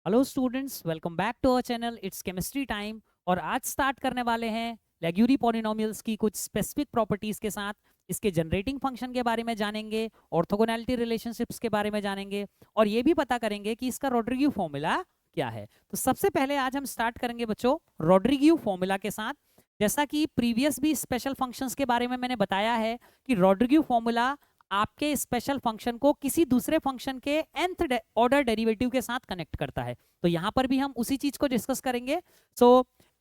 Hello students, welcome back to our channel. It's chemistry time. और आज start करने वाले हैं लेग्यूरी पॉलिनोमियल्स की कुछ स्पेसिफिक प्रॉपर्टीज के साथ। इसके जनरेटिंग फंक्शन के बारे में जानेंगे, ऑर्थोगोनैलिटी रिलेशनशिप्स के बारे में जानेंगे, और ये भी पता करेंगे कि इसका रॉड्रिग्यू फॉर्मूला क्या है। तो सबसे पहले आज हम स्टार्ट करेंगे बच्चों रॉड्रिग्यू फॉर्मूला के साथ। जैसा कि प्रीवियस भी स्पेशल फंक्शंस के बारे में मैंने बताया है कि रॉड्रिग्यू फॉर्मूला आपके स्पेशल फंक्शन को किसी दूसरे फंक्शन के nth ऑर्डर डेरिवेटिव के साथ कनेक्ट करता है। तो यहां पर भी हम उसी चीज को डिस्कस करेंगे। So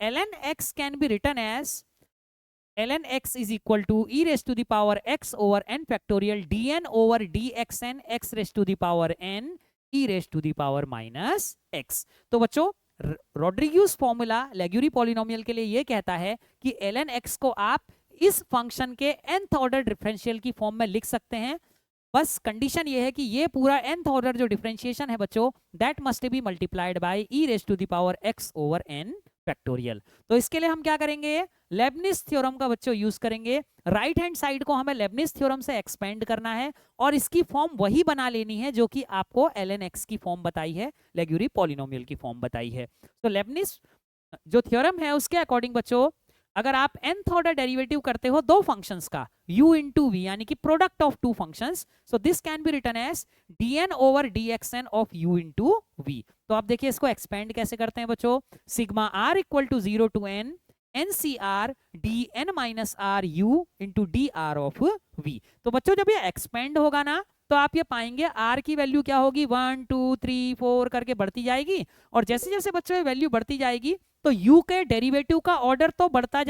ln x can be written as ln x is equal to e raised to the power x over n factorial dn over dxn x raised to the power n e raised to the power minus x। तो बच्चों रॉड्रिग्यूस formula लेग्यूरी polynomial के लिए ये कहता है कि ln x को आप इस फंक्शन के nth ऑर्डर डिफरेंशियल की फॉर्म में लिख सकते हैं। बस कंडीशन ये है कि ये पूरा nth ऑर्डर जो डिफरेंशिएशन है बच्चों, that must be multiplied by e raise to the power x over n factorial. तो इसके लिए हम क्या करेंगे, लेबनिज थ्योरम का बच्चों यूज करेंगे। राइट हैंड साइड को हमें लेबनिज थ्योरम से एक्सपेंड करना है और इसकी फॉर्म वही बना लेनी है जो कि आपको ln x की फॉर्म बताई है, लेग्यूरी पॉलिनोमियल की फॉर्म बताई है। तो लेबनिज जो थ्योरम है उसके अकॉर्डिंग बच्चों, अगर आप nth ऑर्डर डेरिवेटिव करते हो दो फंक्शंस का u इंटू वी, यानी कि product of two functions, so this can be written as dn over dxn of u into v. तो आप देखिए इसको एक्सपेंड कैसे करते हैं बच्चों, sigma r equal to 0 to n ncr dn minus r u into d r of v। तो बच्चों जब ये एक्सपेंड होगा ना तो आप ये पाएंगे r की वैल्यू क्या होगी, 1 2 3 4 करके बढ़ती जाएगी। और जैसे जैसे बच्चों ये वैल्यू बढ़ती जाएगी तो u के डेरिवेटिव का ऑर्डर तो घटता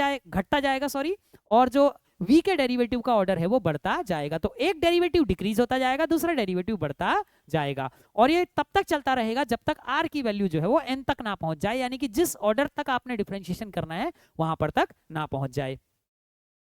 जाएगा, सॉरी, और जो v के डेरिवेटिव का ऑर्डर है वो बढ़ता जाएगा। तो एक डेरिवेटिव डिक्रीज होता जाएगा, दूसरा डेरिवेटिव बढ़ता जाएगा, और ये तब तक चलता रहेगा जब तक r की वैल्यू जो है वो n तक ना पहुंच जाए, यानी कि जिस ऑर्डर तक आपने डिफरेंशिएशन करना है वहां पर तक ना पहुंच जाए।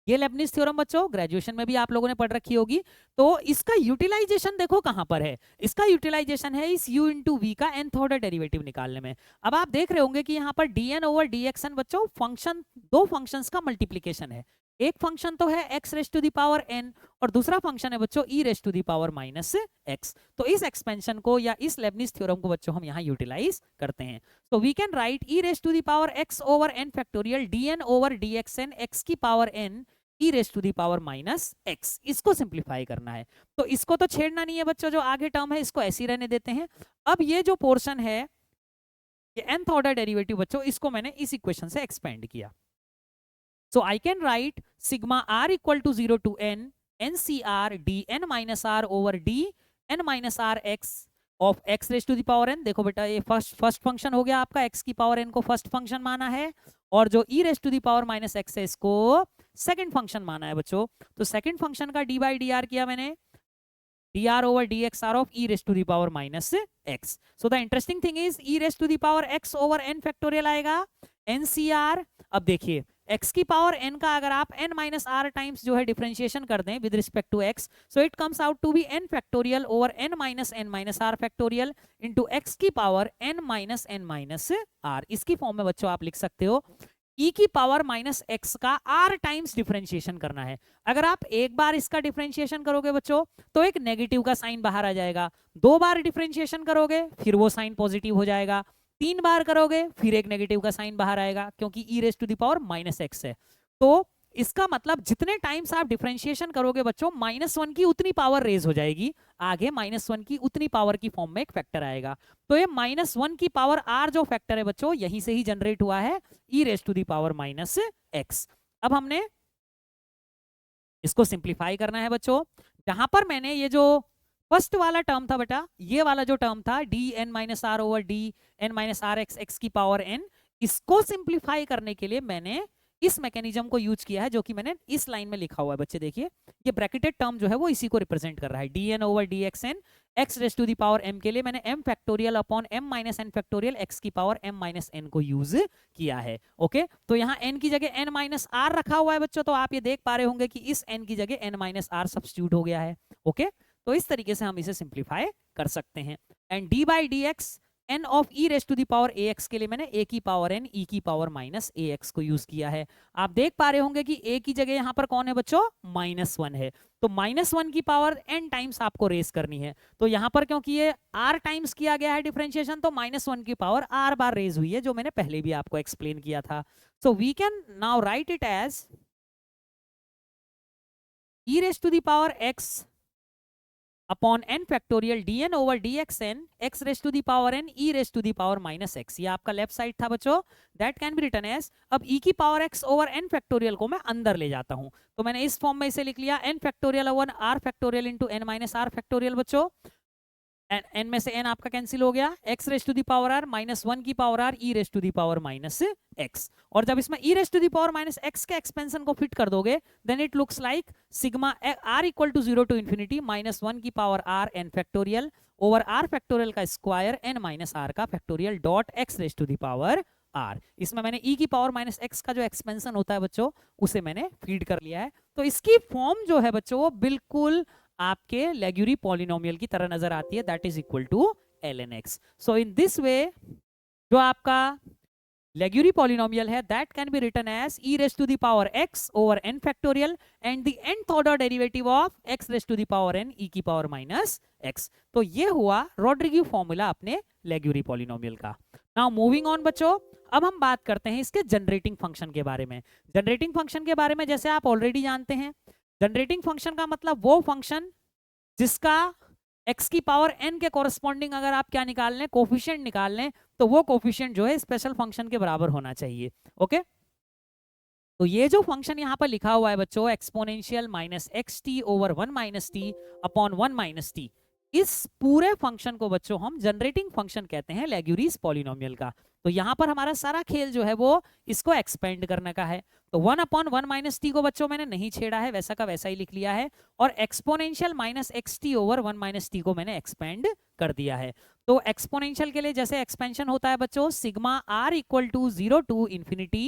ये लेबनिज थ्योरम बच्चों ग्रेजुएशन में भी आप लोगों ने पढ़ रखी होगी। तो इसका यूटिलाइजेशन देखो कहां पर है, इसका यूटिलाइजेशन है इस u इंटू वी का nth ऑर्डर डेरिवेटिव निकालने में। अब आप देख रहे होंगे कि यहाँ पर dn ओवर dxn बच्चों फंक्शन, दो फंक्शंस का मल्टीप्लीकेशन है। एक फंक्शन तो है x raise to the power n और दूसरा फंक्शन है बच्चों e raise to the power minus x। तो इस एक्सपेंशन को या इस लेबनिज थ्योरम को बच्चों हम यहाँ यूटिलाइज करते हैं। तो we can write e raise to the power x over n factorial dn over dxn x की power n e raise to the power minus x। इसको सिंप्लीफाई करना है, तो इसको तो छेड़ना नहीं है बच्चों, जो आगे टर्म है इसको ऐसे ही रहने देते हैं। अब ये जो पोर्शन है ये nth ऑर्डर डेरिवेटिव बच्चों, इसको मैंने इस इक्वेशन से एक्सपेंड किया। So I can write sigma r equal to 0 to n ncr dn minus r over dn minus R x of x raise to the power n। देखो बेटा ये first function हो गया आपका, x की power n को first function माना है, और जो e raise to the power minus x है इसको सेकंड फंक्शन माना है बच्चों। तो सेकंड फंक्शन का डी बाई डी आर किया मैंने, dr over dxr of e raised to the power minus x। So the interesting thing is e raised to the power x over n factorial आएगा ncr। अब देखिए x की power n का अगर आप n minus are times जो है differentiation कर दें with respect to x, so it comes out to be n factorial over n minus r factorial into x की पावर n माइनस आर। इसकी फॉर्म में बच्चों आप लिख सकते हो e की पावर माइनस एक्स का r टाइम्स डिफरेंशिएशन करना है। अगर आप एक बार इसका डिफरेंशिएशन करोगे बच्चों तो एक नेगेटिव का साइन बाहर आ जाएगा, दो बार डिफरेंशिएशन करोगे फिर वो साइन पॉजिटिव हो जाएगा, तीन बार करोगे फिर एक नेगेटिव का साइन बाहर आएगा, क्योंकि e raise to the power minus x है। तो इसका मतलब जितने टाइम्स आप डिफरेंशिएशन करोगे बच्चों -1 की उतनी पावर रेज हो जाएगी, आगे -1 की उतनी पावर की फॉर्म में एक फैक्टर आएगा। तो ये -1 की पावर r जो फैक्टर है बच्चों यहीं से ही जनरेट हुआ है, e raise to the power minus x. अब हमने इसको सिंप्लीफाई करना है बच्चों, जहां पर मैंने ये जो फर्स्ट वाला टर्म था बेटा, ये वाला जो टर्म था dn minus r over dn minus are x x की पावर n, इसको सिंप्लीफाई करने के लिए मैंने इस मैकेनिज्म को यूज किया है जो कि मैंने इस लाइन में लिखा हुआ है। बच्चे देखिए ये ब्रैकेटेड टर्म जो है वो इसी को रिप्रेजेंट कर रहा है, dn over dxn x raise to the power m के लिए मैंने m फैक्टोरियल अपॉन m माइनस n फैक्टोरियल x की पावर m माइनस n को यूज किया है। ओके, तो यहाँ n की जगह n माइनस आर रखा हुआ है बच्चों, तो आप ये देख पा रहे होंगे कि इस n की जगह n माइनस आर सब्स्टिट्यूट हो गया है। ओके, तो इस तरीके से हम इसे सिंप्लीफाई कर सकते हैं। And d by d x n of e race to the power ax के लिए मैंने a की पावर n e की पावर माइनस ax को यूज किया है। आप देख पा रहे होंगे कि a की जगह यहाँ पर कौन है बच्चों, -1 है। तो -1 की पावर n टाइम्स आपको रेस करनी है। तो यहाँ पर क्योंकि ये r टाइम्स किया गया है डिफरेंशिएशन, तो -1 की पावर r बार रेज हुई है, जो मैंने पहले भी आपको एक्सप्लेन किया था। So we can now write it as e race to the power x upon n factorial dn over dxn x raise to the power n e raise to the power minus x। ये आपका left side था बच्चों, that can be written as, अब e की power x over n factorial को मैं अंदर ले जाता हूं, तो मैंने इस फॉर्म में इसे लिख लिया n factorial over r factorial into n minus r factorial. बच्चों n में से n आपका कैंसिल हो गया, x raise to the power r minus 1 की power r e raise to the power minus x। और जब इसमें e raise to the power minus x के एक्सपेंशन को फिट कर दोगे, then it looks like sigma r equal to 0 to infinity -1 की power r n factorial over r factorial का square n minus r का factorial dot x raise to the power r। इसमें मैंने e की power minus x का जो expansion होता है बच्चों, उसे मैंने फीड कर लिया है। तो इसकी फॉर्म जो है बच्चों, वो बिल्कुल आपके लेग्यूरी पॉलिनोमियल की तरह नजर आती है, that is equal to ln x। So in this way जो आपका लेग्यूरी पॉलिनोमियल है, that can be written as e race to the power x over n factorial and the nth order derivative of x raise to the power n e की power minus x। तो ये हुआ Rodrigues formula अपने Laguerre polynomial का। Now moving on बच्चों, अब हम बात करते हैं इसके जनरेटिंग फंक्शन के बारे में। जनरेटिंग फंक्शन के बारे में जैसे आप ऑलरेडी जानते हैं, जनरेटिंग फंक्शन का मतलब वो फंक्शन जिसका x की पावर n के कॉरस्पॉन्डिंग अगर आप क्या निकाल लें, कोफिशिएंट निकाल लें, तो वो कोफिशिएंट जो है स्पेशल फंक्शन के बराबर होना चाहिए। ओके, तो ये जो फंक्शन यहाँ पर लिखा हुआ है बच्चों, exponential minus x t over 1 minus T upon 1 minus T, इस पूरे फंक्शन को बच्चों हम जनरेटिंग फंक्शन कहते हैं लेग्यूरीज पॉलिनोमियल का। तो यहाँ पर हमारा सारा खेल जो है वो इसको एक्सपेंड करने का है। तो 1 अपॉन 1 माइनस टी को बच्चों मैंने नहीं छेड़ा है, वैसा का वैसा ही लिख लिया है, और exponential minus x t over 1 minus T को मैंने एक्सपेंड कर दिया है। तो एक्सपोनेंशियल के लिए जैसे एक्सपेंशन होता है बच्चों, sigma r equal to 0 to infinity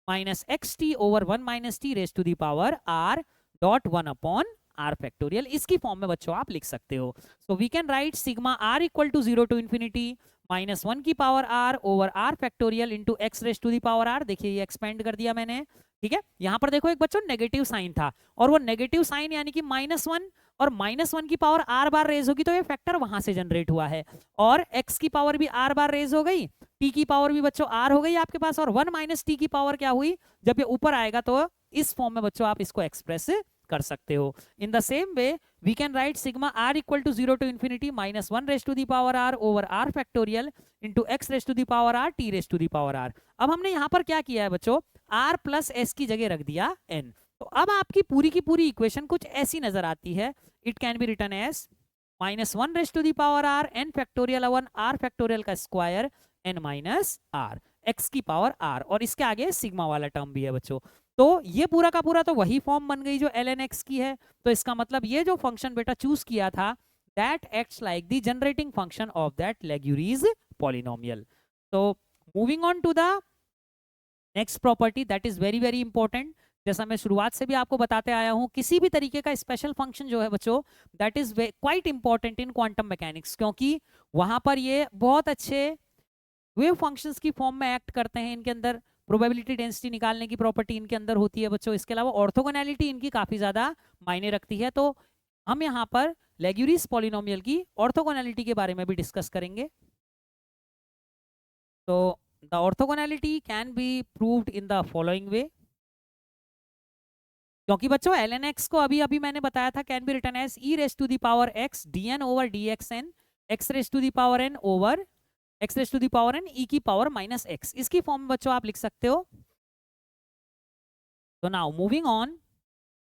minus x t over 1 minus t raise to the power r dot 1 upon r factorial, इसकी फॉर्म में बच्चों आप लिख सकते हो। So we can write sigma r equal to 0 to infinity minus 1 की power r over r factorial into x raise to the power r. देखिए ये एक्सपेंड कर दिया मैंने, ठीक है। यहाँ पर देखो एक बच्चों नेगेटिव साइन था, और वो नेगेटिव साइन यानी कि -1 और -1 की पावर आर बार रेज होगी, तो ये फैक्टर वहां से जनरेट हुआ है, और x की पावर भी आर बार रेज हो गई, t की पावर भी बच्चों आर हो गई आपके पास, और 1 माइनस टी की पावर क्या हुई, जब ये ऊपर आएगा तो इस फॉर्म में बच्चों आप इसको एक्सप्रेस कर सकते हो। In the same way we can write sigma r equal to 0 to infinity minus 1 raise to the power r over r factorial into x raise to the power r t raise to the power r. अब हमने यहाँ पर क्या किया है बच्चों, are plus S की जगह रख दिया एन। तो अब आपकी पूरी की पूरी इक्वेशन कुछ ऐसी नजर आती है, it can be written as -1 raise to the power R N factorial one R factorial का square N minus are X की पावर आर, और इसके आगे सिग्मा वाला टर्म भी है बच्चों। तो ये पूरा का पूरा तो वही फॉर्म बन गई जो ln x की है। तो इसका मतलब ये जो फंक्शन बेटा चूज किया था, that acts like the generating function of that Laguerre polynomial. तो moving on to the next property that is very very important. जैसा मैं शुरुआत से भी आपको बताते आया हूं, किसी भी तरीके का स्पेशल फंक्शन जो है बच्चों, that is quite important in quantum mechanics, क्योंकि वहां पर ये बहुत अच्छे वेव फंक्शंस की फॉर्म में एक्ट करते हैं। इनके अंदर प्रोबेबिलिटी डेंसिटी निकालने की प्रॉपर्टी इनके अंदर होती है बच्चों। इसके अलावा ऑर्थोगोनैलिटी इनकी काफी ज्यादा मायने रखती है। तो हम यहाँ पर लेग्यूरीज पॉलिनोमियल की ऑर्थोगोनैलिटी के बारे में भी डिस्कस करेंगे। तो the orthogonality can be proved in the following वे, क्योंकि बच्चों ln x को अभी अभी मैंने बताया था can be written as e race to the power x dn over dxn x raise to the power n over x raise to the power n e की power minus x, इसकी form में बच्चों आप लिख सकते हो। तो now moving on,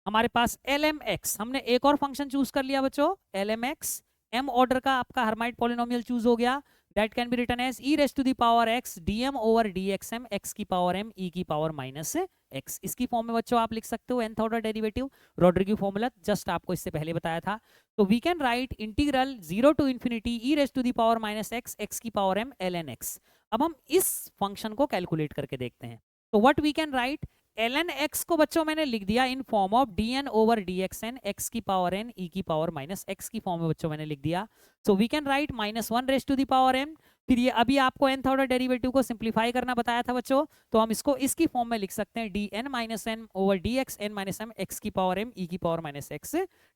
हमारे पास lmx, हमने एक और फंक्शन चूज कर लिया बच्चों, lmx m ऑर्डर का आपका हर्माइट पॉलिनोमियल चूज हो गया, that can be written as e raise to the power x dm over dxm x की पावर m e की पावर माइनस x, इसकी फॉर्म में बच्चों आप लिख सकते हो nth order derivative, Rodrigues formula just आपको इससे पहले बताया था। तो we can write integral 0 to infinity e raise to the power minus x x की पावर m ln x। अब हम इस फंक्शन को कैलकुलेट करके देखते हैं। तो what we can write, ln x को बच्चों मैंने लिख दिया in form of dn over dxn x की पावर n e की पावर माइनस x की फॉर्म में बच्चों मैंने लिख दिया। So we can write -1 raise to the power m फिर ये अभी आपको nth ऑर्डर डेरिवेटिव को सिंप्लीफाई करना बताया था बच्चों, तो हम इसको इसकी फॉर्म में लिख सकते हैं dn minus n over dx n minus m x की पावर m e की power minus x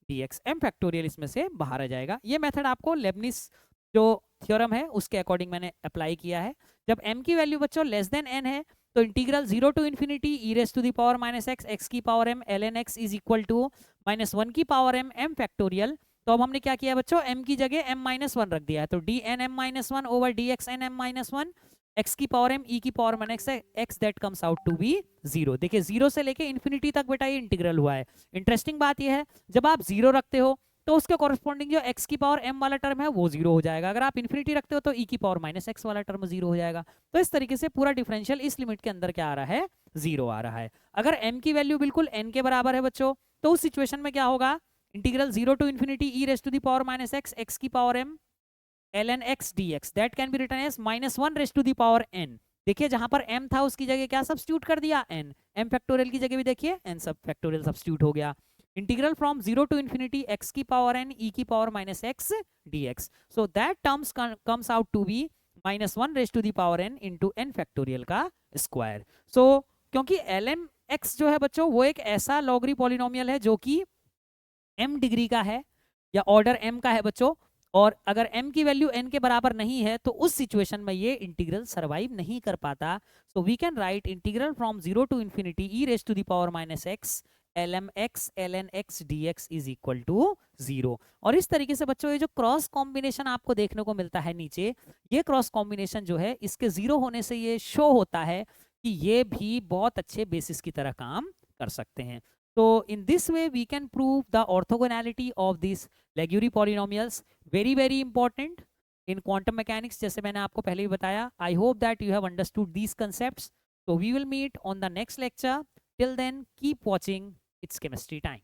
dx m factorial इसमें से बाहर आ जाएगा। ये मेथड आपको लेबनिज जो थ्योरम है उसके अकॉर्डिंग मैंने अप्लाई किया है। जब m की वैल्यू बच्चों लेस देन n है तो integral 0 to infinity e raise to the power minus x x की power m ln x is equal to minus 1 की पावर m m फैक्टोरियल। तो अब हमने क्या किया बच्चों, m की जगह m माइनस वन रख दिया है, तो d n m minus one over d x n m minus one x की पावर m e की power minus x that comes out to be 0। देखिए 0 से लेके इन्फिनिटी तक बेटा ये इंटीग्रल हुआ है। इंटरेस्टिंग बात ये है जब आप 0 रखते हो तो उसके कॉरस्पॉन्डिंग जो x की पावर m वाला टर्म है वो 0 हो जाएगा। अगर आप इन्फिनिटी रखते हो तो e की पावर माइनस x वाला टर्म 0 हो जाएगा। तो इस तरीके से पूरा डिफरेंशियल इस लिमिट के अंदर क्या आ रहा है, 0 आ रहा है। अगर m की वैल्यू बिल्कुल n के बराबर है बच्चों तो उस सिचुएशन में क्या होगा, integral 0 to infinity e raise to the power minus x x की power m ln x dx that can be written as minus 1 raise to the power n। देखिए जहां पर m था उसकी जगह क्या सब्स्टिट्यूट कर दिया, n। m फैक्टोरियल की जगह भी देखिए n सब फैक्टोरियल सब्स्टिट्यूट हो गया। Integral from 0 to infinity x की पावर n e की power minus x dx, so that terms comes out to be minus 1 raise to the power n into n factorial का square. So क्योंकि ln x जो है बच्चों वो एक ऐसा लॉगरी पॉलिनोमियल है जो कि m डिग्री का है या ऑर्डर m का है बच्चों, और अगर m की वैल्यू n के बराबर नहीं है तो उस सिचुएशन में ये इंटीग्रल सरवाइव नहीं कर पाता। So we can write integral from 0 to infinity e raise to the power minus x lmx ln x dx is equal to 0। और इस तरीके से बच्चों ये जो क्रॉस कॉम्बिनेशन आपको देखने को मिलता है नीचे, ये क्रॉस कॉम्बिनेशन जो है इसके 0 होने से ये शो होता है कि ये भी बहुत अच्छे बेसिस की तरह काम कर सकते हैं। So in this way we can prove the orthogonality of these Legury polynomials, very important in quantum mechanics जैसे मैंने आपको पहले ही बताया। I hope that you have understood these concepts. So we will meet on the next lecture. Till then keep watching It's Chemistry Time.